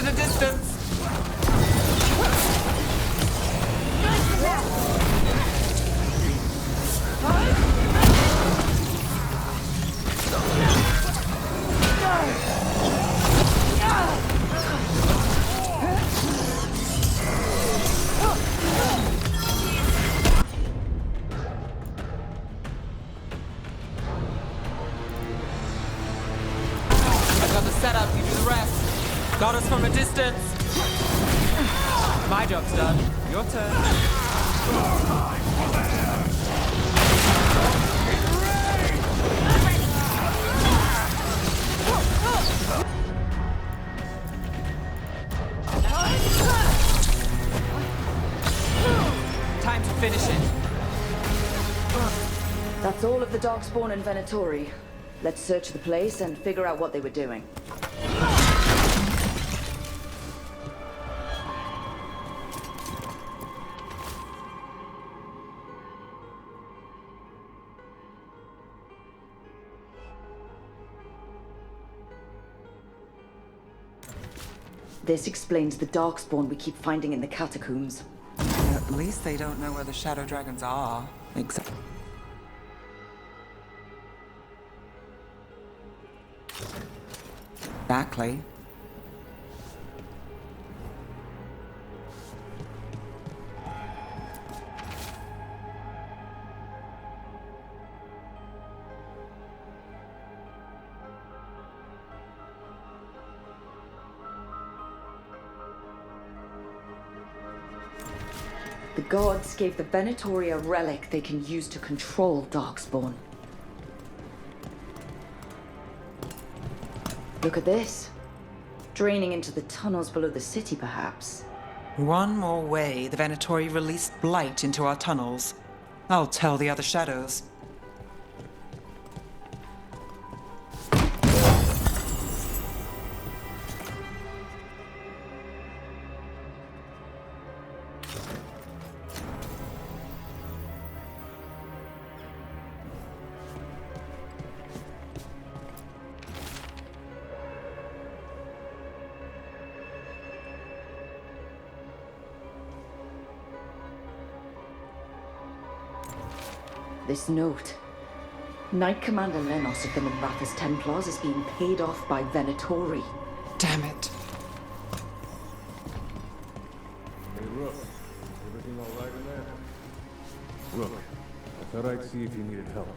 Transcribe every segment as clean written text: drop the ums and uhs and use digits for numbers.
at a distance. Setup, you do the rest. Got us from a distance. My job's done. Your turn. Time to finish it. That's all of the Darkspawn and Venatori. Let's search the place and figure out what they were doing. This explains the Darkspawn we keep finding in the catacombs. At least they don't know where the Shadow Dragons are. Exactly. The gods gave the Venatori a relic they can use to control Darkspawn. Look at this. Draining into the tunnels below the city, perhaps. One more way the Venatori released blight into our tunnels. I'll tell the other shadows. This note. Knight Commander Lenos of the Minrathous Templars is being paid off by Venatori. Damn it. Hey, Rook. Everything all right in there? Rook, I thought I'd see if you needed help.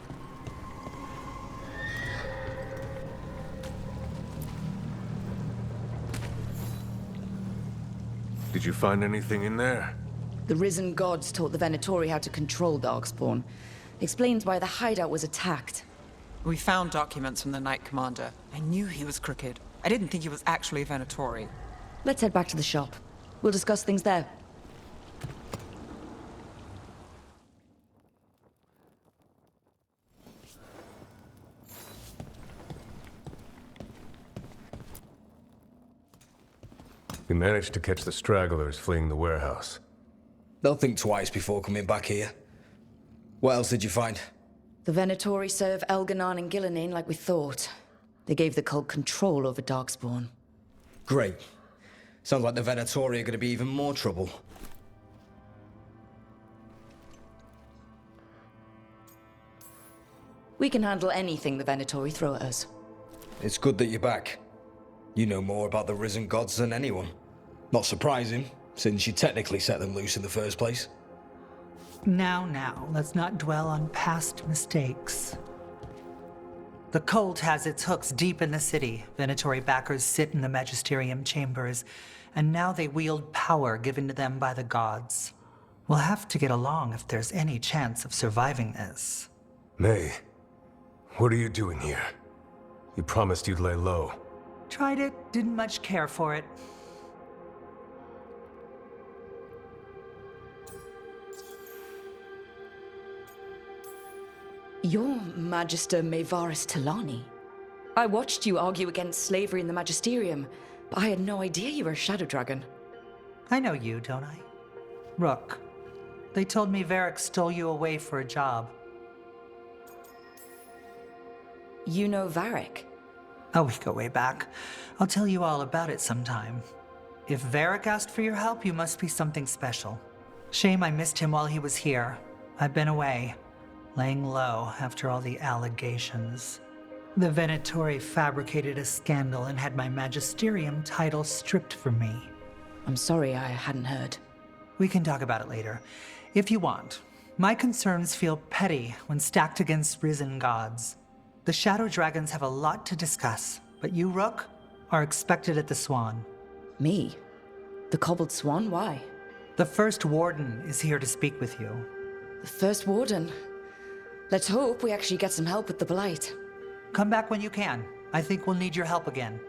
Did you find anything in there? The risen gods taught the Venatori how to control Darkspawn. Explains why the hideout was attacked. We found documents from the Knight Commander. I knew he was crooked. I didn't think he was actually a Venatori. Let's head back to the shop. We'll discuss things there. We managed to catch the stragglers fleeing the warehouse. They'll think twice before coming back here. What else did you find? The Venatori serve Elganon and Gillenane like we thought. They gave the cult control over Darkspawn. Great. Sounds like the Venatori are going to be even more trouble. We can handle anything the Venatori throw at us. It's good that you're back. You know more about the risen gods than anyone. Not surprising, since you technically set them loose in the first place. Now, let's not dwell on past mistakes. The cult has its hooks deep in the city. Venatori backers sit in the magisterium chambers, and now they wield power given to them by the gods. We'll have to get along if there's any chance of surviving this. May, what are you doing here? You promised you'd lay low. Tried it, didn't much care for it. You're Magister Maevaris Talani. I watched you argue against slavery in the Magisterium, but I had no idea you were a Shadow Dragon. I know you, don't I? Rook. They told me Varric stole you away for a job. You know Varric? Oh, we go way back. I'll tell you all about it sometime. If Varric asked for your help, you must be something special. Shame I missed him while he was here. I've been away, laying low after all the allegations. The Venatori fabricated a scandal and had my magisterium title stripped from me. I'm sorry I hadn't heard. We can talk about it later, if you want. My concerns feel petty when stacked against risen gods. The Shadow Dragons have a lot to discuss, but you, Rook, are expected at the Swan. Me? The Cobbled Swan? Why? The First Warden is here to speak with you. The First Warden? Let's hope we actually get some help with the Blight. Come back when you can. I think we'll need your help again.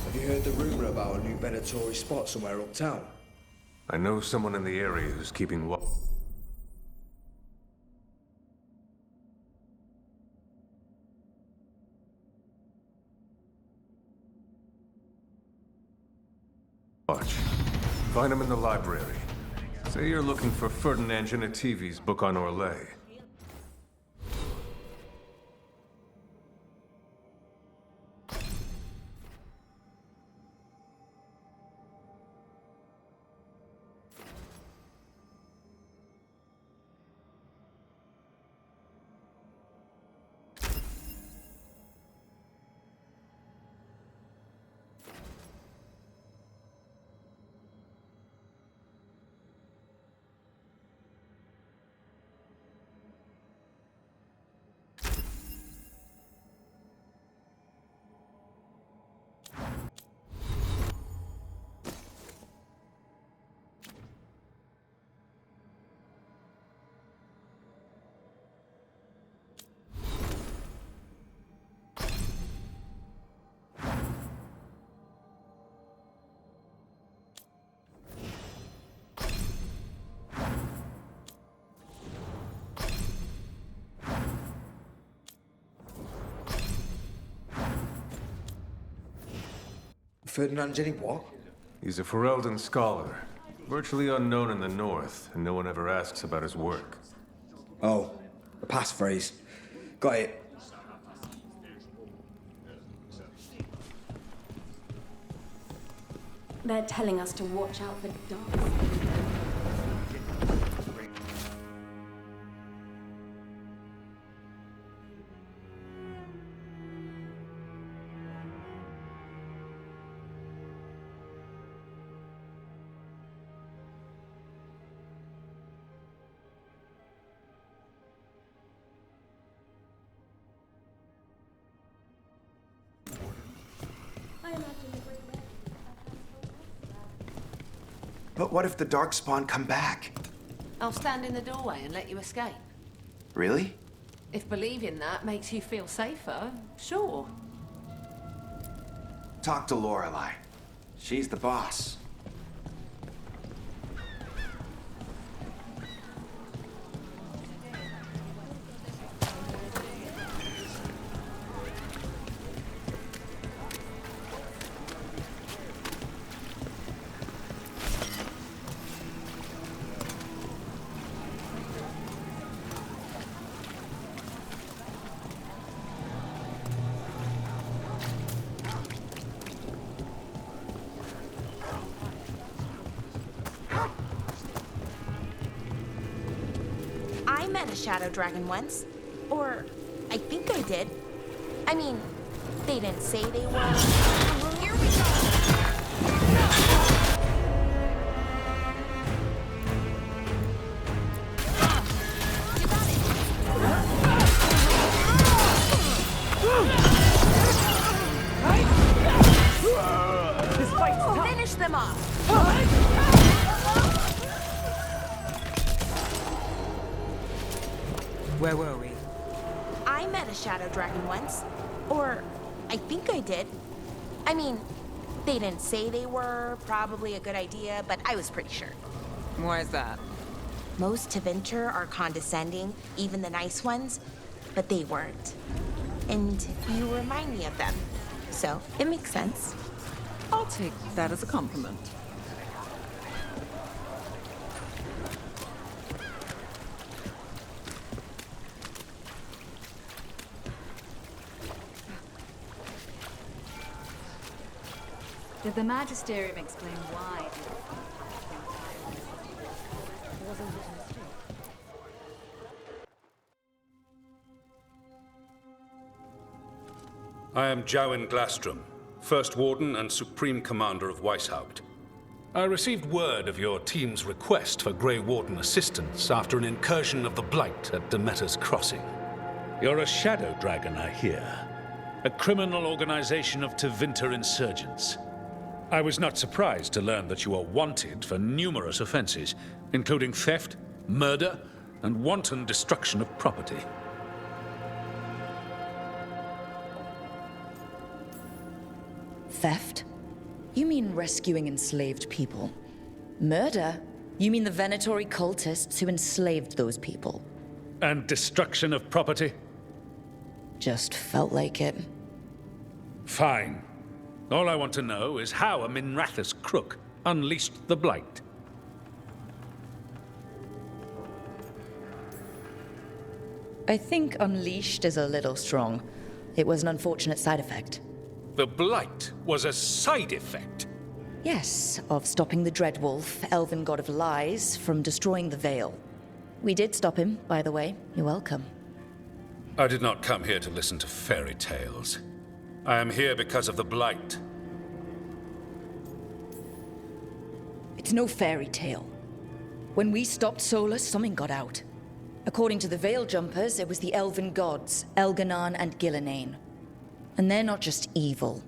Have you heard the rumor about a new Venatori spot somewhere uptown? I know someone in the area who's keeping watch. Find him in the library. Say you're looking for Ferdinand Genetivi's book on Orlais. Ferdinand Jenny what? He's a Ferelden scholar, virtually unknown in the north, and no one ever asks about his work. Oh, a passphrase. Got it. They're telling us to watch out for dogs. But what if the Darkspawn come back? I'll stand in the doorway and let you escape. Really? If believing that makes you feel safer, sure. Talk to Lorelei. She's the boss. I met a shadow dragon once. Or, I think I did. I mean, they didn't say they were. Here we go! Finish them off! shadow dragon once. Or I think I did. I mean, they didn't say they were probably a good idea, but I was pretty sure. Why is that? Most Tevinter are condescending, even the nice ones, but they weren't. And you remind me of them. So, it makes sense. I'll take that as a compliment. Did the Magisterium explain why? Wasn't it a mistake? I am Jowen Glastrom, First Warden and Supreme Commander of Weishaupt. I received word of your team's request for Grey Warden assistance after an incursion of the Blight at Demeter's Crossing. You're a shadow dragon, I hear. A criminal organization of Tevinter insurgents. I was not surprised to learn that you are wanted for numerous offenses, including theft, murder, and wanton destruction of property. Theft? You mean rescuing enslaved people. Murder? You mean the Venatori cultists who enslaved those people. And destruction of property? Just felt like it. Fine. All I want to know is how a Minrathous crook unleashed the Blight. I think unleashed is a little strong. It was an unfortunate side effect. The Blight was a side effect? Yes, of stopping the Dreadwolf, elven god of lies, from destroying the Veil. We did stop him, by the way. You're welcome. I did not come here to listen to fairy tales. I am here because of the Blight. It's no fairy tale. When we stopped Solus, something got out. According to the Veil Jumpers, it was the elven gods, Elganon and Gillenane. And they're not just evil,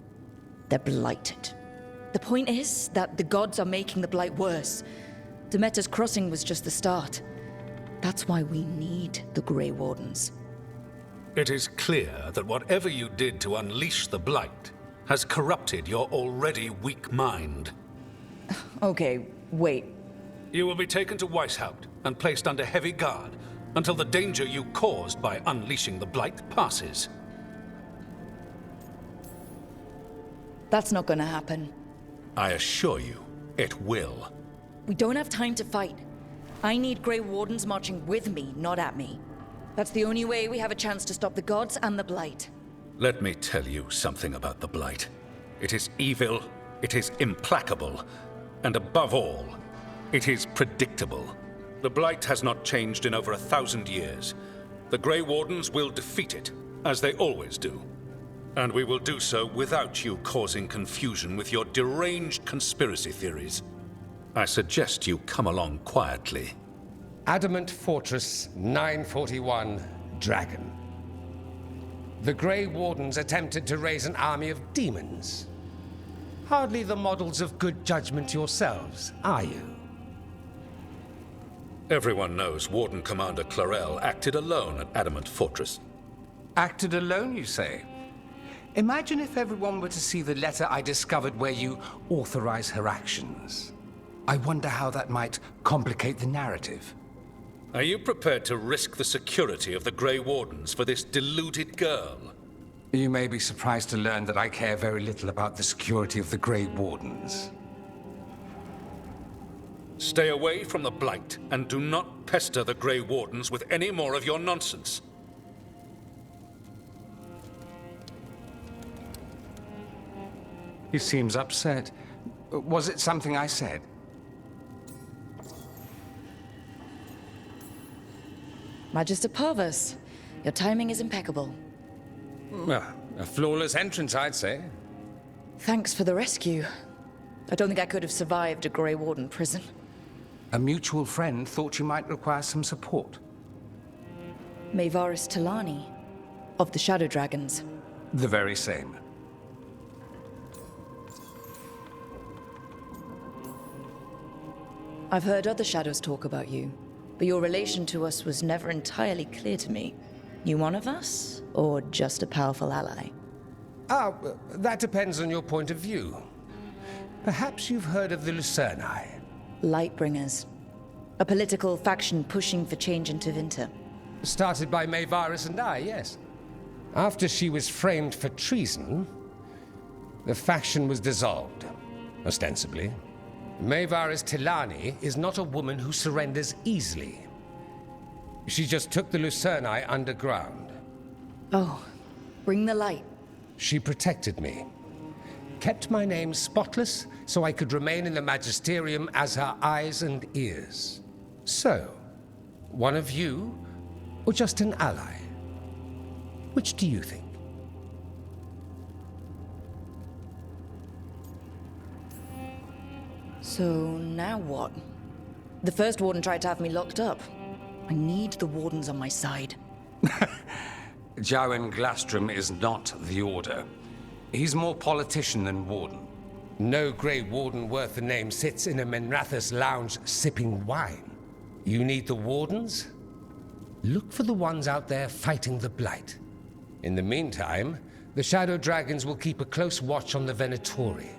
they're blighted. The point is that the gods are making the Blight worse. Demeter's Crossing was just the start. That's why we need the Grey Wardens. It is clear that whatever you did to unleash the Blight has corrupted your already weak mind. Okay, wait. You will be taken to Weishaupt and placed under heavy guard until the danger you caused by unleashing the Blight passes. That's not gonna happen. I assure you, it will. We don't have time to fight. I need Grey Wardens marching with me, not at me. That's the only way we have a chance to stop the gods and the Blight. Let me tell you something about the Blight. It is evil, it is implacable, and above all, it is predictable. The Blight has not changed in over 1,000 years. The Grey Wardens will defeat it, as they always do. And we will do so without you causing confusion with your deranged conspiracy theories. I suggest you come along quietly. Adamant Fortress 941, Dragon. The Grey Wardens attempted to raise an army of demons. Hardly the models of good judgment yourselves, are you? Everyone knows Warden Commander Clarel acted alone at Adamant Fortress. Acted alone, you say? Imagine if everyone were to see the letter I discovered where you authorize her actions. I wonder how that might complicate the narrative. Are you prepared to risk the security of the Grey Wardens for this deluded girl? You may be surprised to learn that I care very little about the security of the Grey Wardens. Stay away from the Blight, and do not pester the Grey Wardens with any more of your nonsense. He seems upset. Was it something I said? Magister Parvus, your timing is impeccable. Well, a flawless entrance, I'd say. Thanks for the rescue. I don't think I could have survived a Grey Warden prison. A mutual friend thought you might require some support. Maevaris Talani, of the Shadow Dragons. The very same. I've heard other shadows talk about you, but your relation to us was never entirely clear to me. You one of us, or just a powerful ally? That depends on your point of view. Perhaps you've heard of the Lucerni. Lightbringers. A political faction pushing for change in Tevinter. Started by Mayvarus and I, yes. After she was framed for treason, the faction was dissolved, ostensibly. Mayvarus Tilani is not a woman who surrenders easily. She just took the Lucerni underground. Oh, bring the light. She protected me. Kept my name spotless so I could remain in the Magisterium as her eyes and ears. So, one of you, or just an ally? Which do you think? So, now what? The first warden tried to have me locked up. I need the wardens on my side. Jowen Glastrom is not the Order. He's more politician than warden. No Grey Warden worth the name sits in a Menrathus lounge sipping wine. You need the wardens? Look for the ones out there fighting the Blight. In the meantime, the Shadow Dragons will keep a close watch on the Venatori.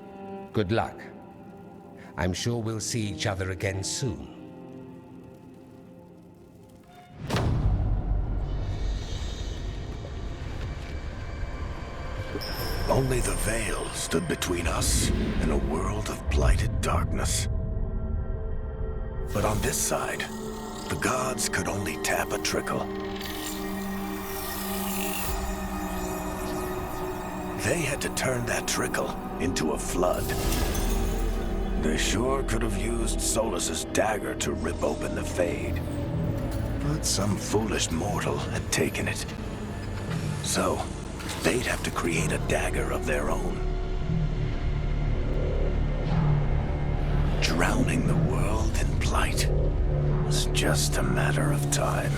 Good luck. I'm sure we'll see each other again soon. Only the Veil stood between us and a world of blighted darkness. But on this side, the gods could only tap a trickle. They had to turn that trickle into a flood. They sure could have used Solus's dagger to rip open the Fade. But some foolish mortal had taken it. So, they'd have to create a dagger of their own. Drowning the world in blight was just a matter of time.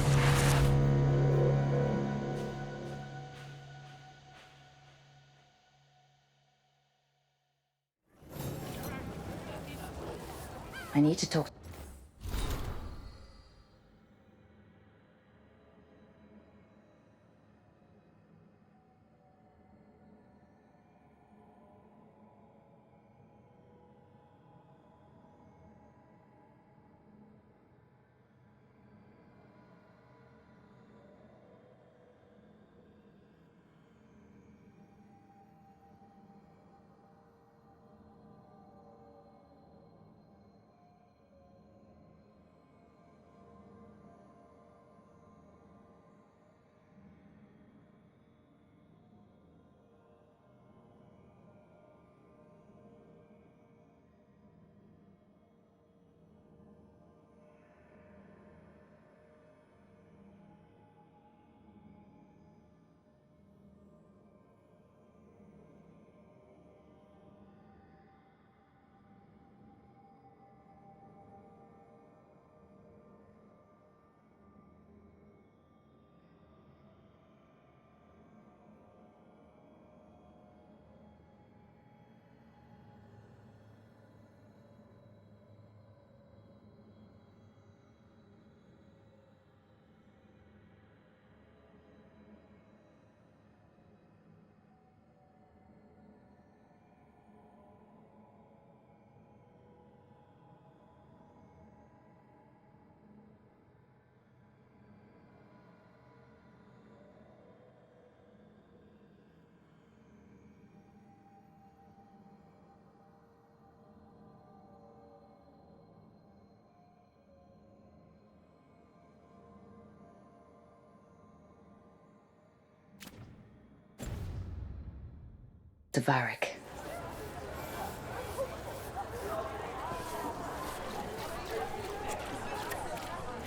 I need to talk. To Varric.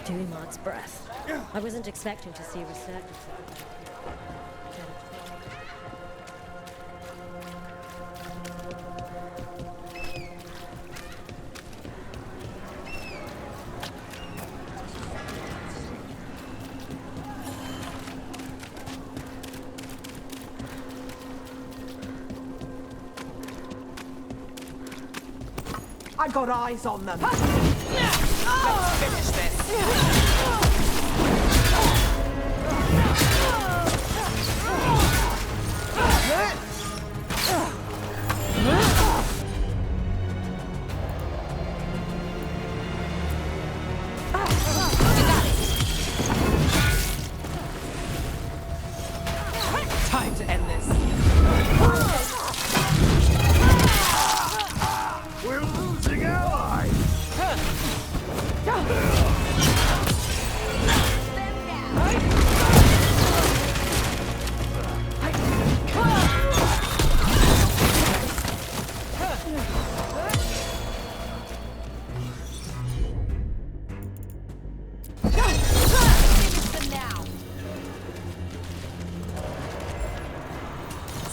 Dumart's breath. I wasn't expecting to see resurgence. I got eyes on them. Let's finish this.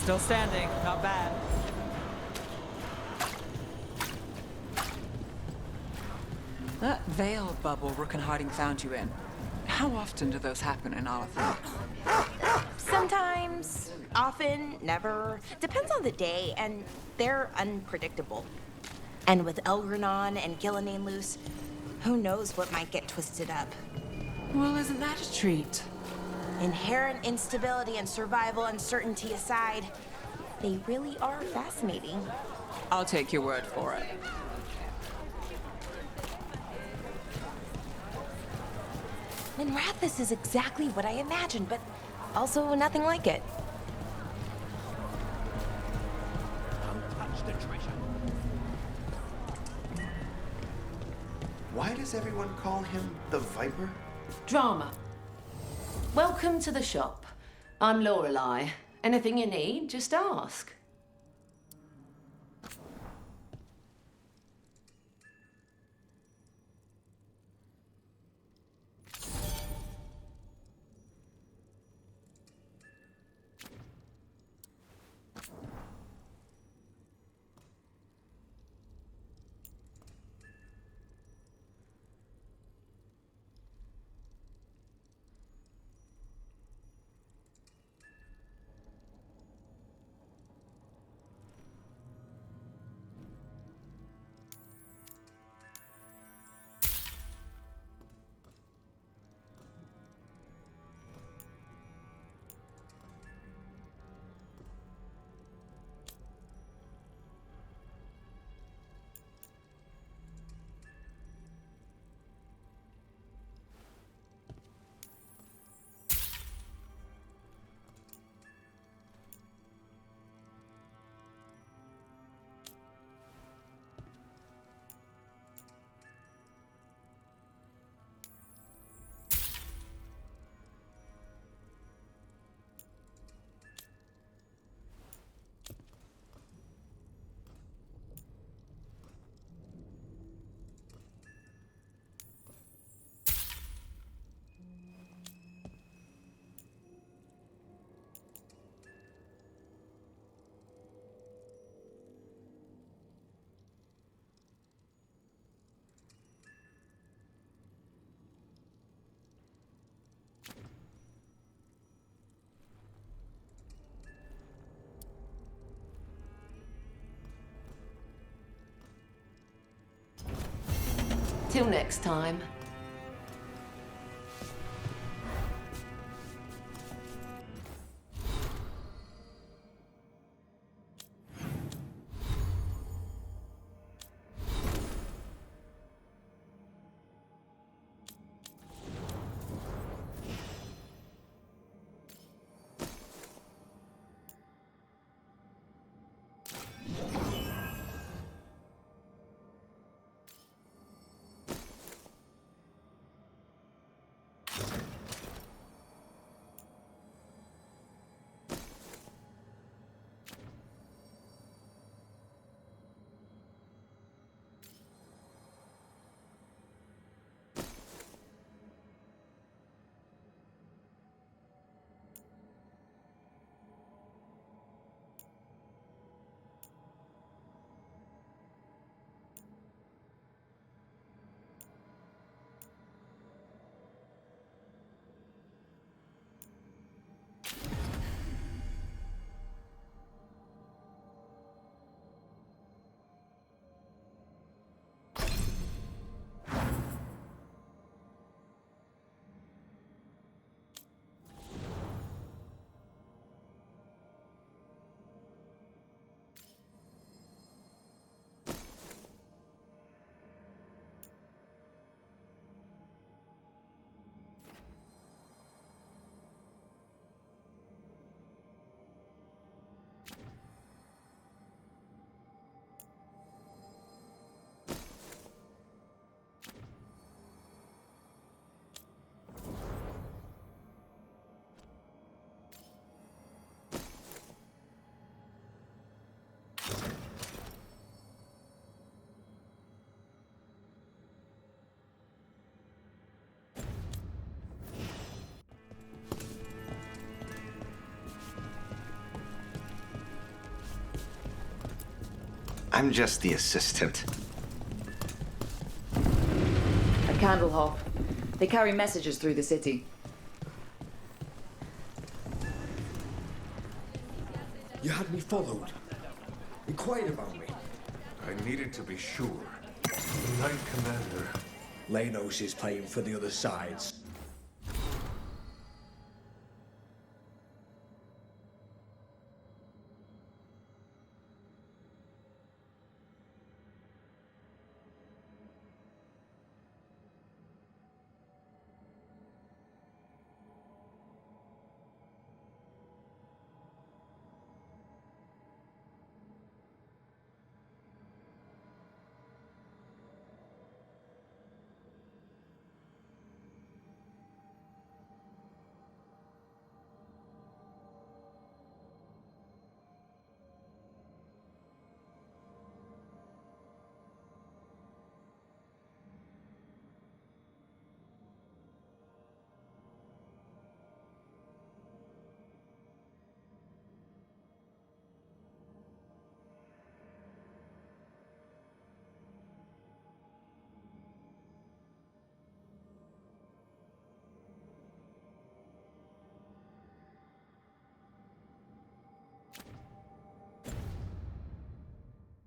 Still standing, not bad. That veil bubble Rook and Harding found you in. How often do those happen in Arthur? Sometimes, often, never. Depends on the day, and they're unpredictable. And with Elgranon and Gillenane loose, who knows what might get twisted up. Well, isn't that a treat? Inherent instability and survival uncertainty aside, they really are fascinating. I'll take your word for it. Minrathous is exactly what I imagined, but also nothing like it. Why does everyone call him the Viper? Drama. Welcome to the shop. I'm Lorelei. Anything you need, just ask. Till next time. I'm just the assistant. A candle hop. They carry messages through the city. You had me followed. Inquired about me. I needed to be sure. The Knight Commander. Lanos is playing for the other sides.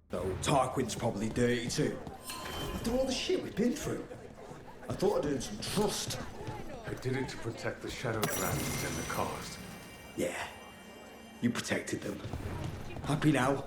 Though Tarquin's probably dirty too. After all the shit we've been through. I thought I'd earned some trust. I did it to protect the Shadow Dragons and the cause. Yeah, you protected them. Happy now?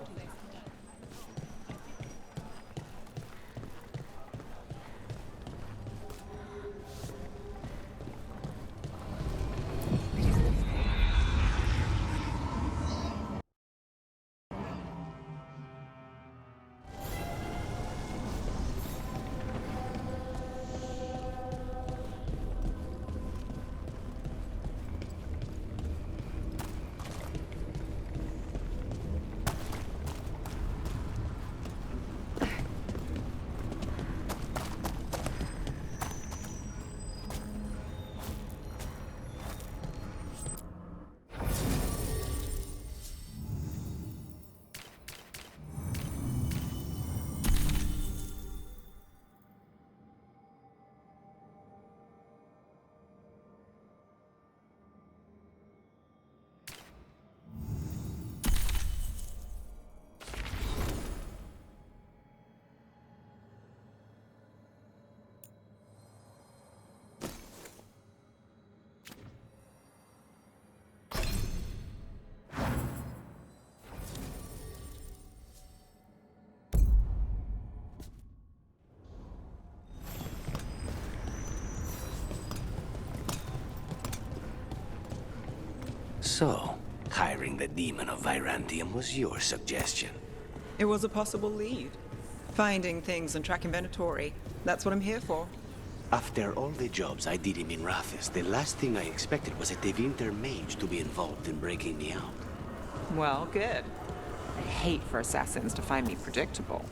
So, hiring the Demon of Virantium was your suggestion. It was a possible lead. Finding things and tracking Venatori. That's what I'm here for. After all the jobs I did in Minrathis, the last thing I expected was a Tevinter mage to be involved in breaking me out. Well, good. I hate for assassins to find me predictable.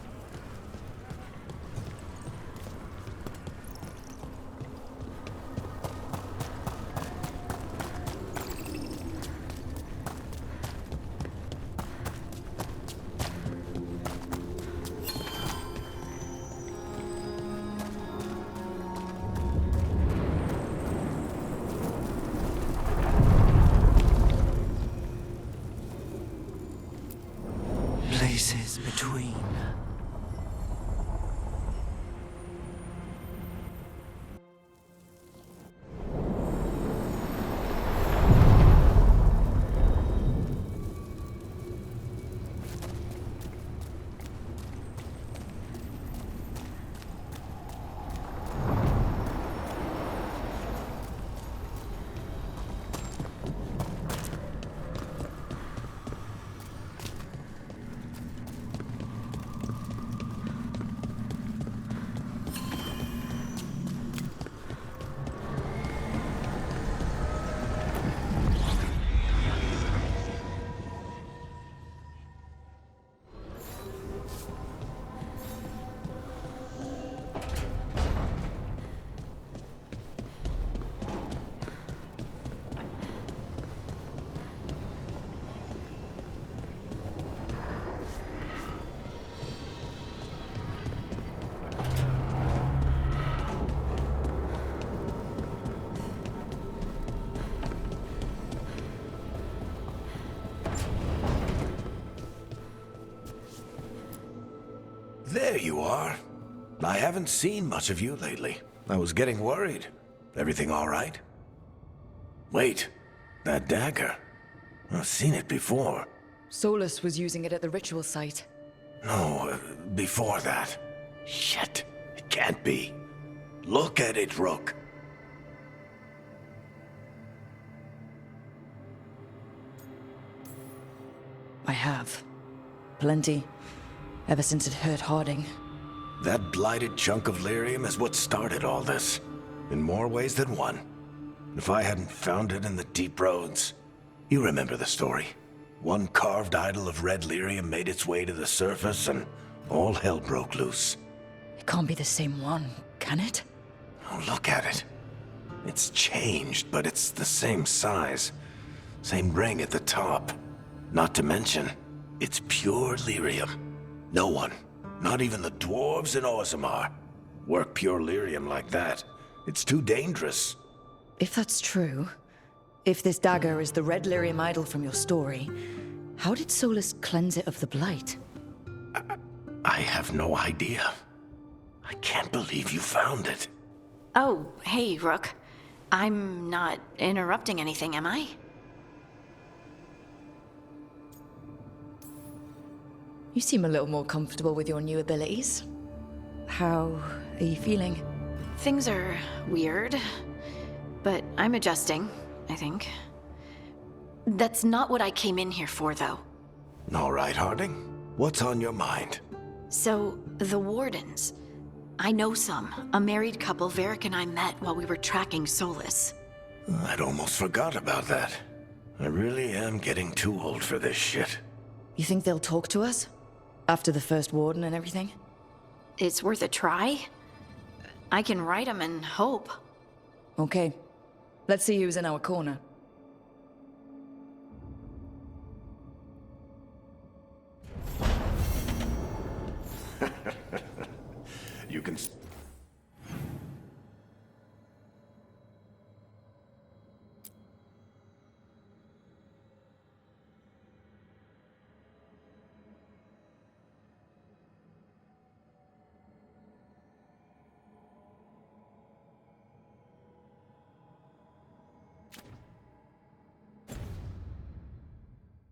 Places between. There you are. I haven't seen much of you lately. I was getting worried. Everything all right? Wait, that dagger. I've seen it before. Solus was using it at the ritual site. No, before that. Shit, it can't be. Look at it, Rook. I have. Plenty. Ever since it hurt Harding. That blighted chunk of lyrium is what started all this. In more ways than one. If I hadn't found it in the deep roads. You remember the story. One carved idol of red lyrium made its way to the surface and all hell broke loose. It can't be the same one, can it? Oh, look at it. It's changed, but it's the same size. Same ring at the top. Not to mention, it's pure lyrium. No one, not even the dwarves in Orzammar, work pure lyrium like that. It's too dangerous. If that's true, if this dagger is the red lyrium idol from your story, how did Solus cleanse it of the blight? I have no idea. I can't believe you found it. Oh, hey, Rook. I'm not interrupting anything, am I? You seem a little more comfortable with your new abilities. How are you feeling? Things are weird, but I'm adjusting, I think. That's not what I came in here for, though. All right, Harding. What's on your mind? So, the Wardens. I know some. A married couple Varric and I met while we were tracking Solus. I'd almost forgot about that. I really am getting too old for this shit. You think they'll talk to us? After the first Warden and everything? It's worth a try. I can write them and hope. Okay. Let's see who's in our corner. You can...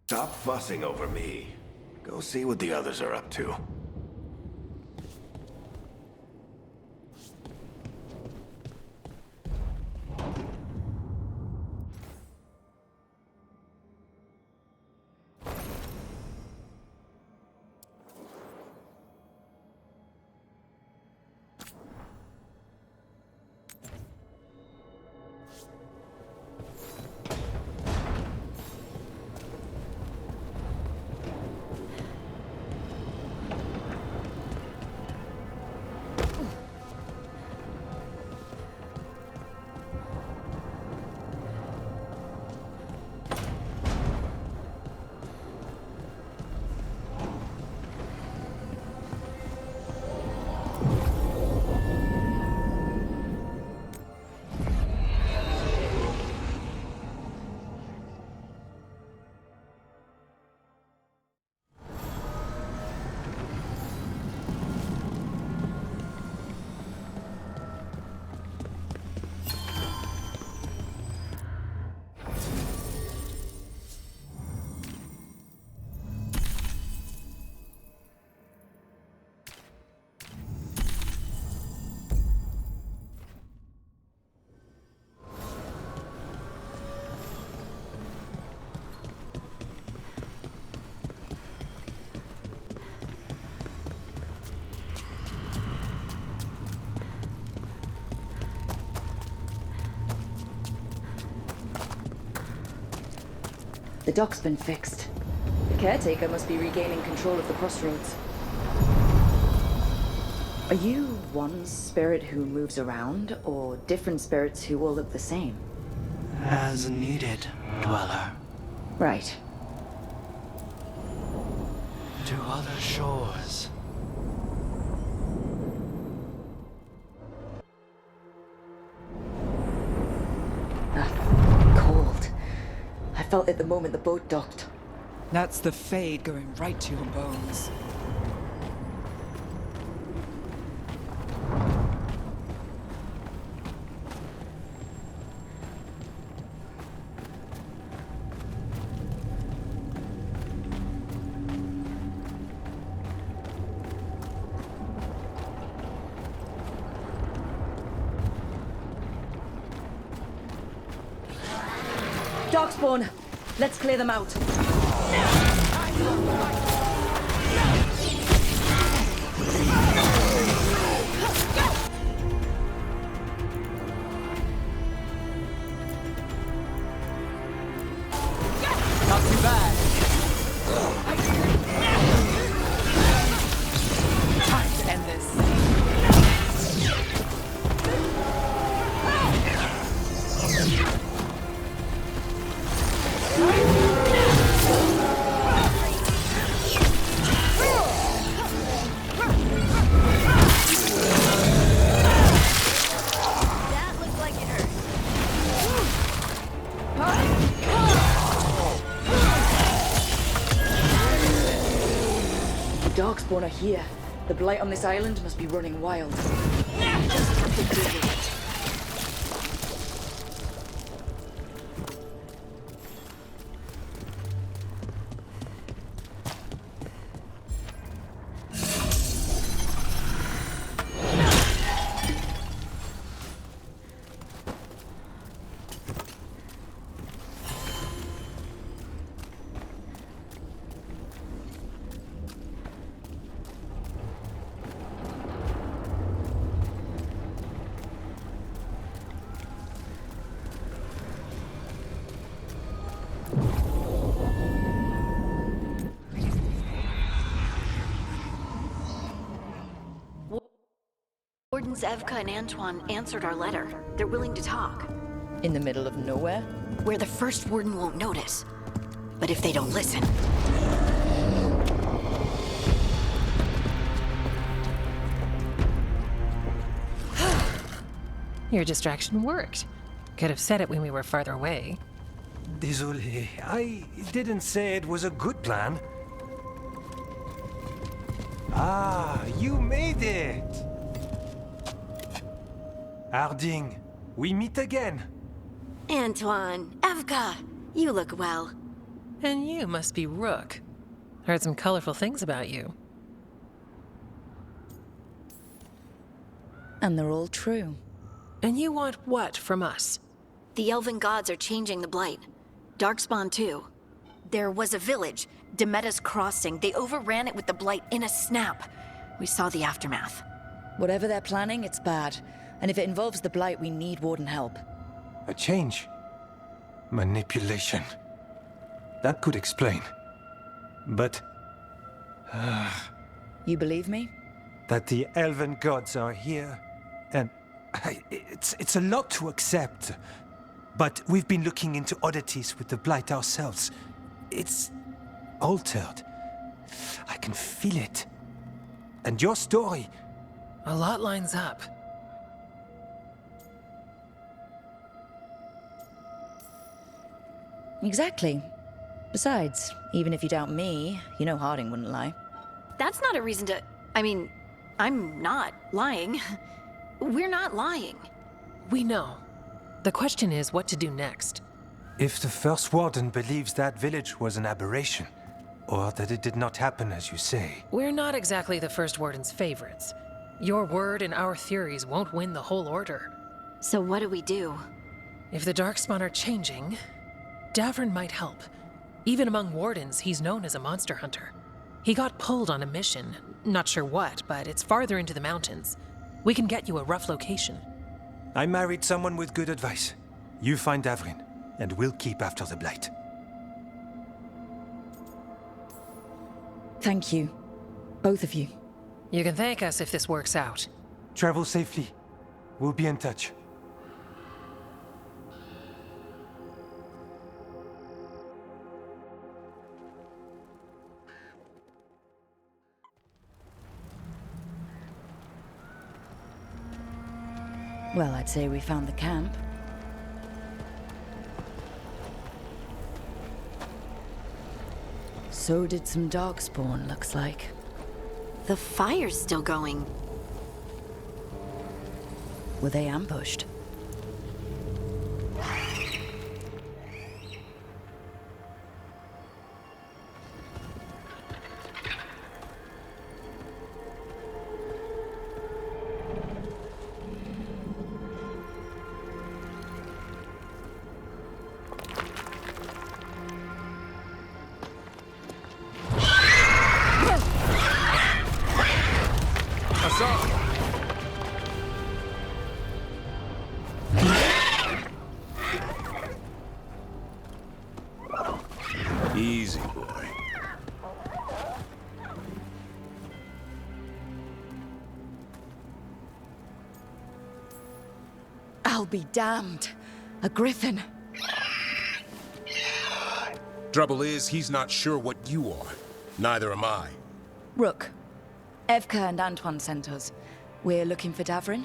Stop fussing over me. Go see what the others are up to. The dock's been fixed. The caretaker must be regaining control of the crossroads. Are you one spirit who moves around, or different spirits who all look the same? As needed, Dweller. Right. To other shores. Cold. I felt it the moment the boat docked. That's the Fade going right to your bones. Darkspawn! Let's clear them out. Not too bad. Time to end this. That looks like it hurt. The Darkspawn are here. The blight on this island must be running wild. Just have to deal with it. Wardens Evka and Antoine answered our letter. They're willing to talk. In the middle of nowhere? Where the first warden won't notice. But if they don't listen... Your distraction worked. Could have said it when we were farther away. Désolé, I didn't say it was a good plan. Ah, you made it! Harding, we meet again. Antoine, Evka, you look well. And you must be Rook. Heard some colorful things about you. And they're all true. And you want what from us? The elven gods are changing the blight. Darkspawn too. There was a village, Demetta's Crossing. They overran it with the blight in a snap. We saw the aftermath. Whatever they're planning, it's bad. And if it involves the blight, we need warden help. A change. Manipulation. That could explain. But... You believe me? that the elven gods are here, and it's a lot to accept. But we've been looking into oddities with the blight ourselves. It's altered. I can feel it. And your story... A lot lines up. Exactly. Besides, even if you doubt me, you know Harding wouldn't lie. That's not a reason to... I mean, I'm not lying. We're not lying. We know. The question is what to do next. If the First Warden believes that village was an aberration, or that it did not happen as you say... We're not exactly the First Warden's favorites. Your word and our theories won't win the whole order. So what do we do? If the Darkspawn are changing, Davrin might help. Even among Wardens, he's known as a monster hunter. He got pulled on a mission. Not sure what, but it's farther into the mountains. We can get you a rough location. I married someone with good advice. You find Davrin, and we'll keep after the Blight. Thank you. Both of you. You can thank us if this works out. Travel safely. We'll be in touch. Well, I'd say we found the camp. So did some Darkspawn, looks like. The fire's still going. Were they ambushed? I'll be damned. A griffin. Trouble is, he's not sure what you are. Neither am I. Rook. Evka and Antoine sent us. We're looking for Davrin.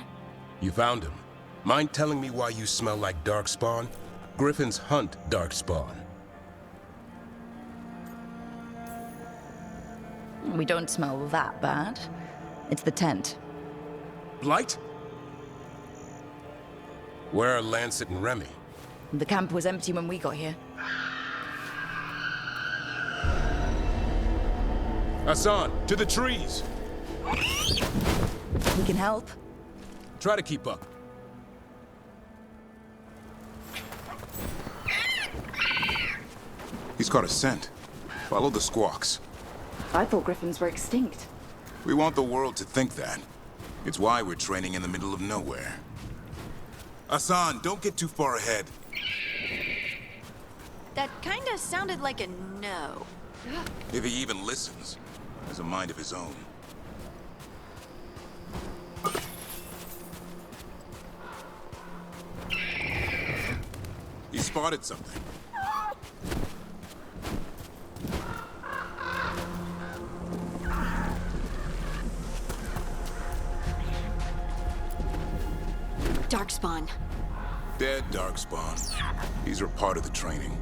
You found him. Mind telling me why you smell like darkspawn? Griffins hunt darkspawn. We don't smell that bad. It's the tent. Blight? Where are Lancet and Remy? The camp was empty when we got here. Hassan, to the trees! We can help. Try to keep up. He's caught a scent. Follow the squawks. I thought griffins were extinct. We want the world to think that. It's why we're training in the middle of nowhere. Hassan, don't get too far ahead. That kinda sounded like a no. If he even listens, has a mind of his own. He spotted something. Darkspawn. Dead darkspawn. These are part of the training.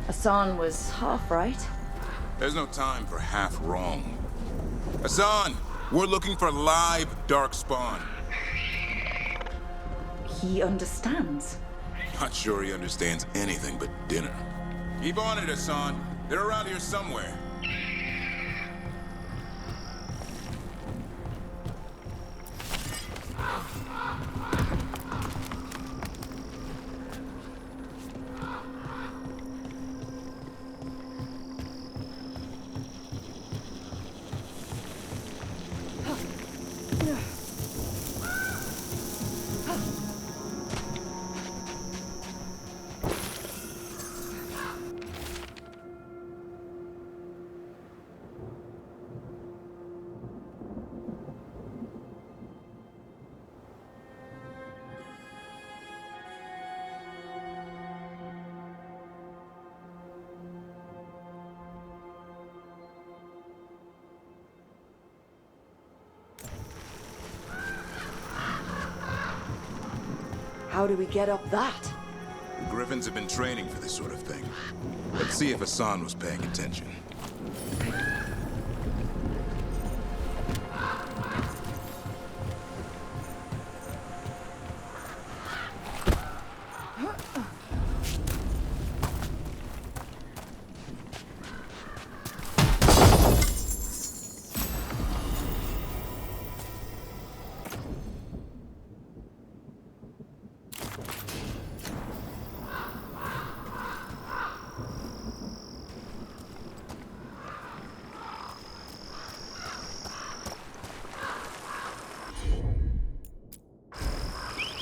Hassan was half right. There's no time for half wrong. Hassan, we're looking for live darkspawn. He understands. Not sure he understands anything but dinner. Keep on it, Hassan. They're around here somewhere. How do we get up that? The Griffins have been training for this sort of thing. Let's see if Hassan was paying attention.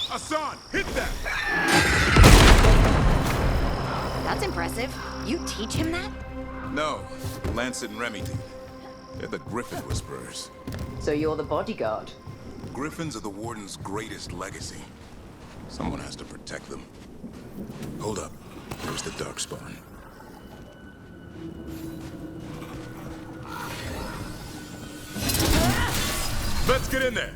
Hassan, hit that! That's impressive. You teach him that? No, Lancet and Remy did. They're the Griffin Whisperers. So you're the bodyguard? Griffins are the Warden's greatest legacy. Someone has to protect them. Hold up. Here's the Darkspawn. Let's get in there!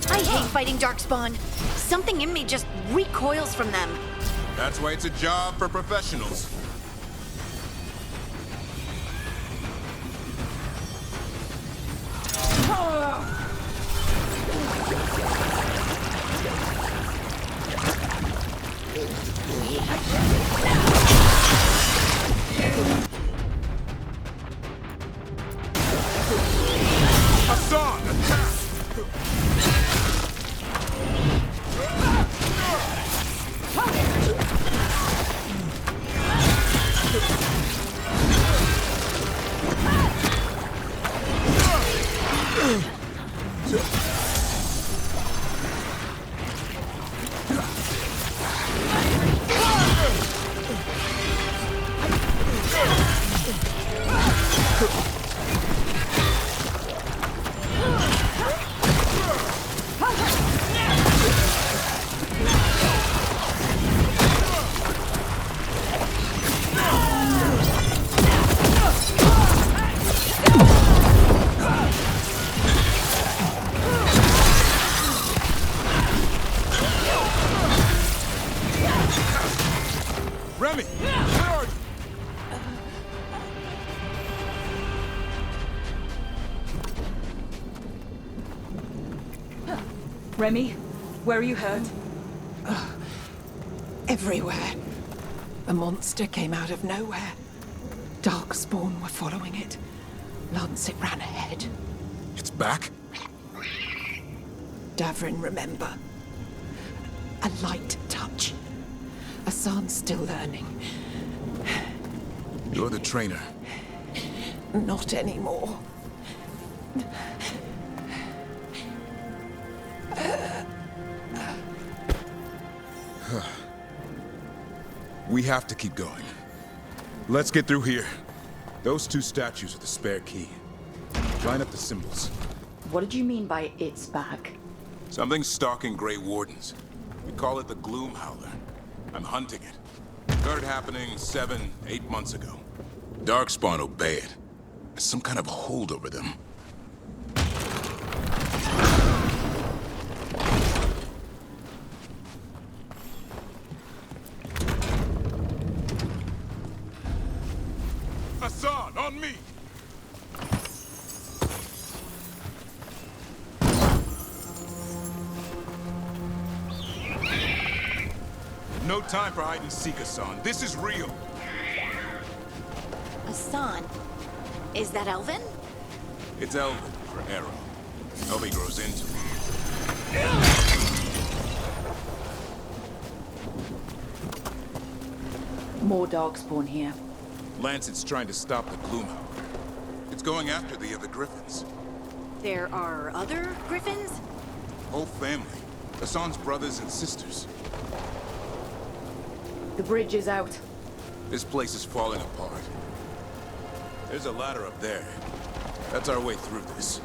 I hate fighting Darkspawn. Something in me just recoils from them. That's why it's a job for professionals. Hassan, attack! Remy, where are you hurt? Everywhere. A monster came out of nowhere. Darkspawn were following it. Lancet ran ahead. It's back? Davrin, remember. A light touch. Hassan's still learning. You're the trainer. Not anymore. We have to keep going. Let's get through here. Those two statues are the spare key. Line up the symbols. What did you mean by it's back? Something's stalking Grey Wardens. We call it the Gloom Howler. I'm hunting it. Started happening 7, 8 months ago. Darkspawn obey it. There's some kind of hold over them. Hassan, on me! No time for hide and seek, Hassan. This is real. Hassan, is that Elvin? It's Elvin for Arrow. Hope he grows into it. More Darkspawn here. Lancet's trying to stop the Gloomhowler. It's going after the other Griffins. There are other Griffins? Whole family. Hassan's brothers and sisters. The bridge is out. This place is falling apart. There's a ladder up there. That's our way through this.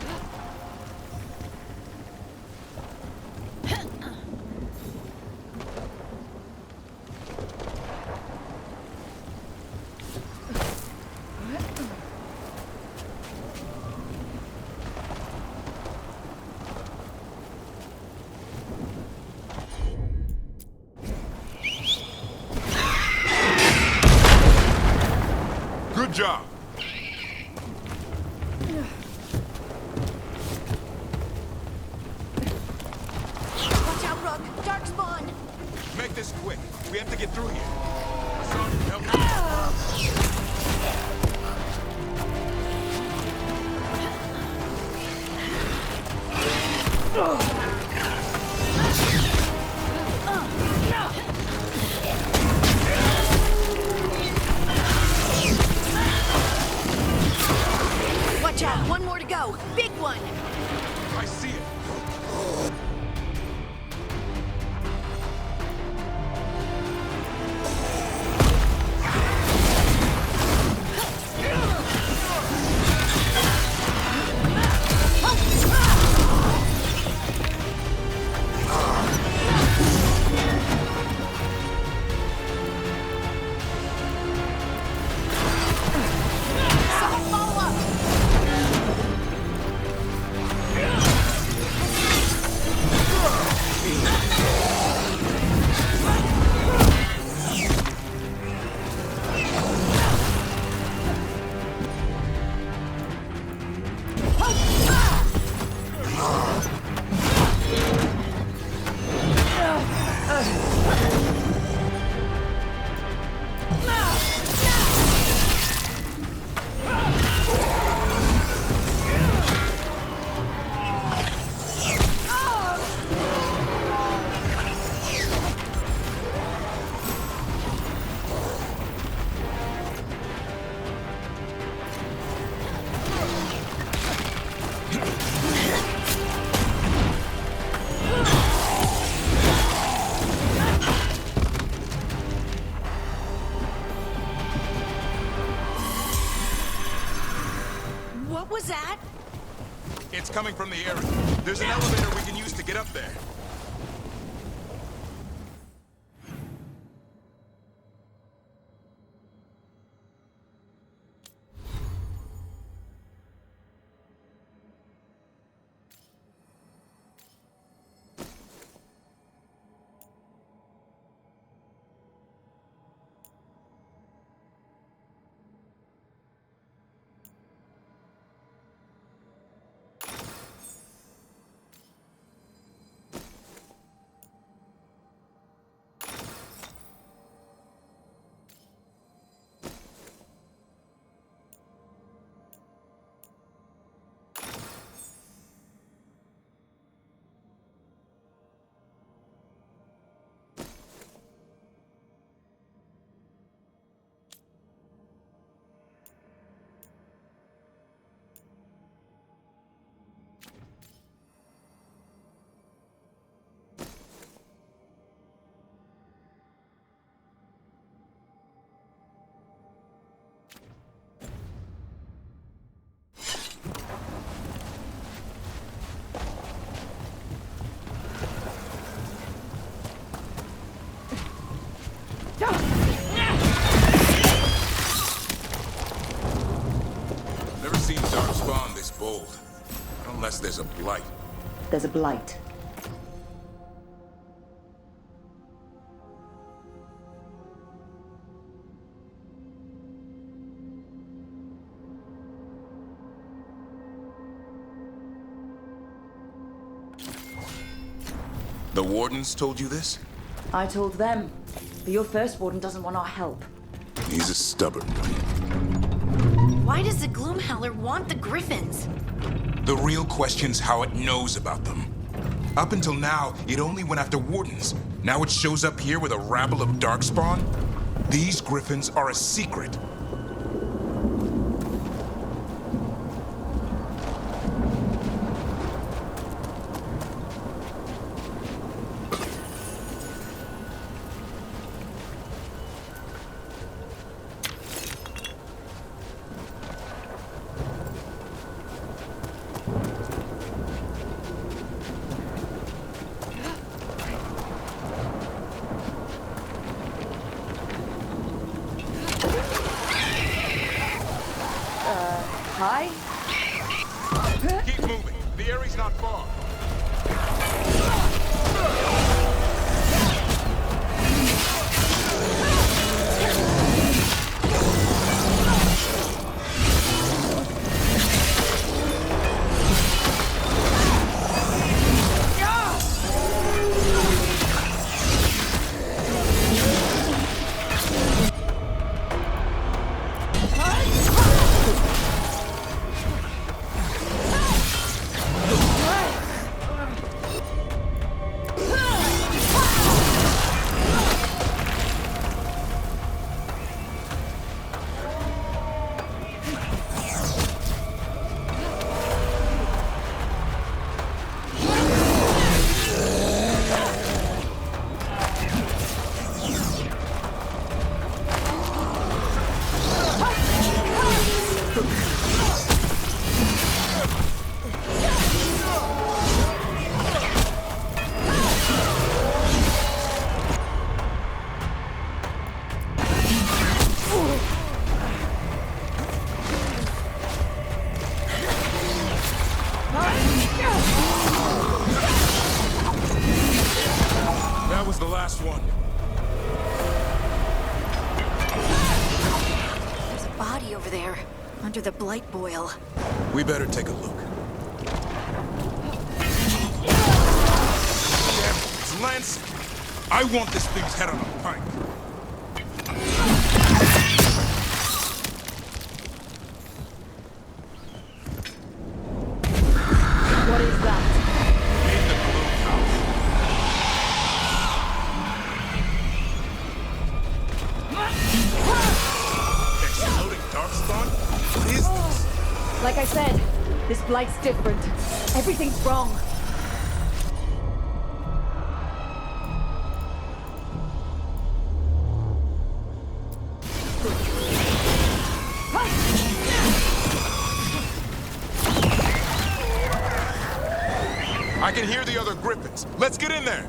Good job. Watch out, Rook! Darkspawn! Make this quick. We have to get through here. Hassan, help me. Watch out! One more to go! Big one! I see it. Follow up! What was that? It's coming from the area. There's an elevator we can use to get up there. seen Darkspawn this bold. Not unless there's a blight. There's a blight. The Wardens told you this? I told them. But your first warden doesn't want our help. He's a stubborn one. Why does the Gloomhowler want the Griffins? The real question's how it knows about them. Up until now, it only went after Wardens. Now it shows up here with a rabble of Darkspawn? These Griffins are a secret. Hi? Keep moving. The area's not far. That was the last one. There's a body over there, under the blight boil. We better take a look. Damn it, it's Lansing. I want this thing's head on a pike. What is that? In the Gloomhouse. Exploding Darkspawn? What is this? Like I said, this blight's different. Everything's wrong. I can hear the other Griffins. Let's get in there.